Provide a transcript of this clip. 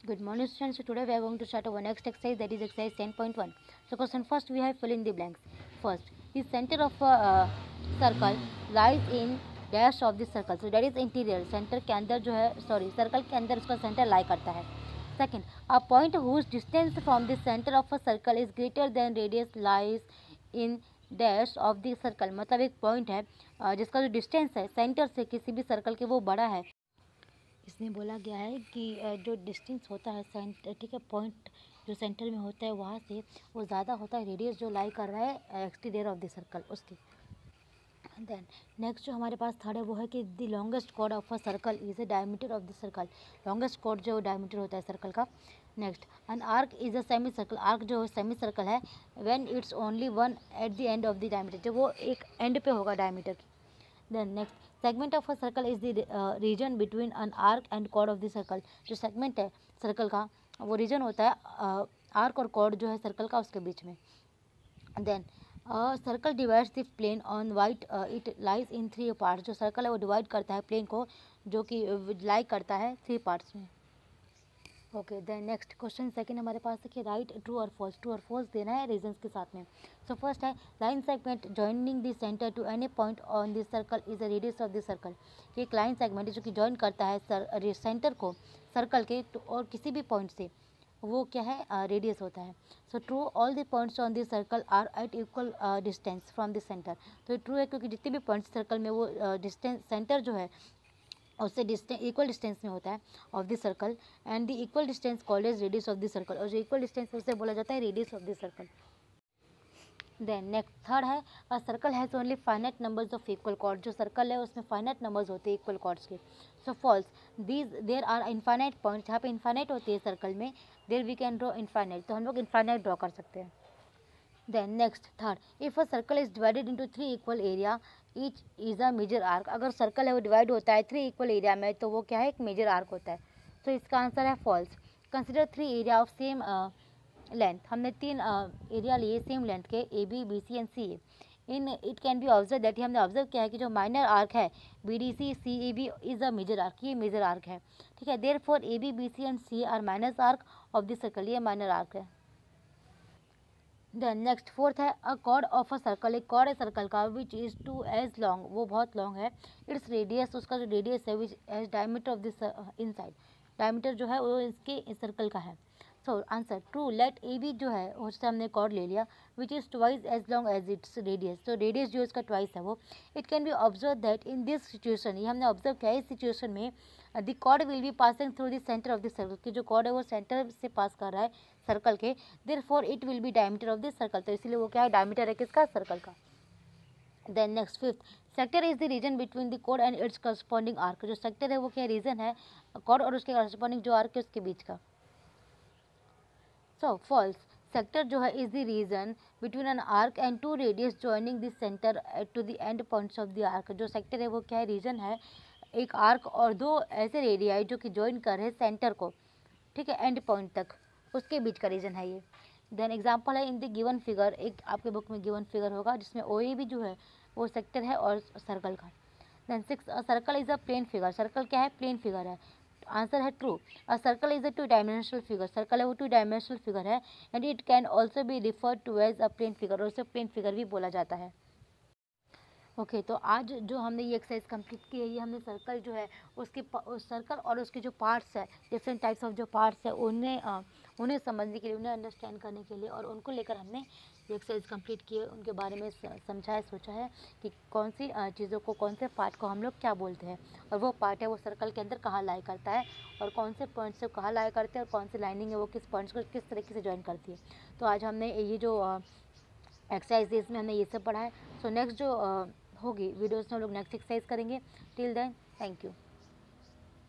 Good morning, students. So today we are going to start our next exercise, that is exercise 10.1. So question first we have fill in the blanks. First, the center of a circle lies in dash of the circle. So that is interior. Center के अंदर जो है circle के अंदर उसका centre lie करता है. Second, a point whose distance from the center of a circle is greater than radius lies in dash of the circle. मतलब एक पॉइंट है जिसका जो डिस्टेंस है सेंटर से किसी भी सर्कल के वो बड़ा है. इसमें बोला गया है कि जो डिस्टेंस होता है सेंटर, ठीक है, पॉइंट जो सेंटर में होता है वहाँ से वो ज़्यादा होता है रेडियस जो लाई कर रहा है एक्सटीरियर ऑफ द सर्कल उसकी. देन नेक्स्ट जो हमारे पास थर्ड है वो है कि the longest chord of a circle is a diameter of the circle. Longest chord जो डायमीटर होता है सर्कल का. Next, an arc is a semi circle. Arc जो सेमी सर्कल है when it's only one at the end of the diameter, जब वो एक and पे होगा डायमीटर की. Then next, segment of a circle is the region between an arc and chord of the circle. जो segment है circle का वो रीजन होता है आर्क और कॉर्ड जो है सर्कल का उसके बीच में. Then circle divides the plane on which, it lies in three parts. जो सर्कल है वो डिवाइड करता है प्लेन को जो कि लाई करता है थ्री पार्ट्स में. Okay, then next question second हमारे पास है कि राइट ट्रू और फॉल्स. ट्रू और फॉल्स देना है रीजंस के साथ में. सो फर्स्ट है line segment joining the centre to any point on the circle is the radius of the circle. एक लाइन सेगमेंट जो कि जॉइन करता है सेंटर को सर्कल के और किसी भी पॉइंट से वो क्या है रेडियस होता है. So true, all the points on the circle are at equal distance from the centre. तो ट्रू है क्योंकि जितने भी पॉइंट्स सर्कल में वो डिस्टेंस सेंटर जो है उससे डिस्टेंस इक्वल डिस्टेंस में होता है of the circle. And the equal distance called as radius of the circle. और जो इक्वल डिस्टेंस है उसे बोला जाता है radius of the circle. Then next third है a circle has only finite numbers of equal chord. जो सर्कल है उसमें फाइनाइट नंबर्स होते हैं इक्वल कॉर्ड्स के. So false, these there are infinite points. जहाँ पे इनफाइनाइट होती है सर्कल में there we can draw infinite. तो हम लोग इनफाइनाइट ड्रॉ कर सकते हैं. Then next third, if a circle is divided into three equal area each is a major arc. अगर सर्कल है वो डिवाइड होता है थ्री इक्वल एरिया में तो वो क्या है एक मेजर आर्क होता है. तो इसका आंसर है false. Consider three area of same length. हमने तीन एरिया लिए सेम लेंथ के A B B C and C A. In it can be observe that हमने ऑब्जर्व किया है कि जो माइनर आर्क है B D C C A B is a major arc. ये मेजर आर्क है, ठीक है. Therefore A B B C and C are minor arc of the circle. ये माइनर आर्क है. Then next fourth is a chord of a circle. एक chord है circle का which is two as long, वो बहुत long है. Its radius, उसका जो रेडियस है which as diameter of this inside. Diameter जो है वो इसके सर्कल का है. So answer true. Let A B जो है उससे हमने कॉर्ड ले लिया which is twice as long as its radius. तो रेडियस जो इसका ट्वाइस है वो. It can be observe that in this situation, ये हमने ऑब्जर्व किया इस सिचुएशन में the chord will be passing through the centre of the circle. की जो कॉर्ड है वो सेंटर से पास कर रहा है सर्कल के. Therefore it will be diameter of this circle. तो इसीलिए वो क्या है डायमीटर है किसका सर्कल का. Then next fifth, sector is the region between the कोड एंड इट्स करस्पॉन्डिंग आर्क. जो सेक्टर है वो क्या रीजन है कोड और उसके करस्पॉन्डिंग जो आर्क है उसके बीच का. सो फॉल्स, सेक्टर जो है is the region between an arc and two radius joining the centre to the end points of the arc. जो सेक्टर है वो क्या है रीजन है एक आर्क और दो ऐसे रेडियाई जो कि जॉइन कर रहे हैं सेंटर को, ठीक है, एंड पॉइंट तक, उसके बीच का रीजन है ये. देन एग्जाम्पल है इन द गिवन फिगर. एक आपके बुक में गिवन फिगर होगा जिसमें ओ ए भी जो है वो सेक्टर है और सर्कल का. Then six, a circle is a plane figure. Circle क्या है प्लेन फिगर है. आंसर है true. A circle is a two dimensional figure. Circle है वो टू डायमेंशनल फिगर है and it can also be referred to as a plane figure. और उसे plane figure भी बोला जाता है. ओके तो आज जो हमने ये एक्सरसाइज कंप्लीट की है ये हमने सर्कल जो है उसके सर्कल और उसके जो पार्ट्स है डिफरेंट टाइप्स ऑफ जो पार्ट्स है उन्हें समझने के लिए, उन्हें अंडरस्टैंड करने के लिए और उनको लेकर हमने ये एक्सरसाइज कंप्लीट की है. उनके बारे में समझा है, सोचा है कि कौन सी चीज़ों को, कौन से पार्ट को हम लोग क्या बोलते हैं और वो पार्ट है वो सर्कल के अंदर कहाँ लाई करता है और कौन से पॉइंट से कहाँ लाई करते हैं और कौन सी लाइनिंग है वो किस पॉइंट्स को किस तरीके से ज्वाइन करती है. तो आज हमने ये जो एक्सरसाइज में हमने ये सब पढ़ा है. सो नेक्स्ट जो होगी वीडियोस में हम लोग नेक्स्ट एक्सरसाइज करेंगे. Till then thank you.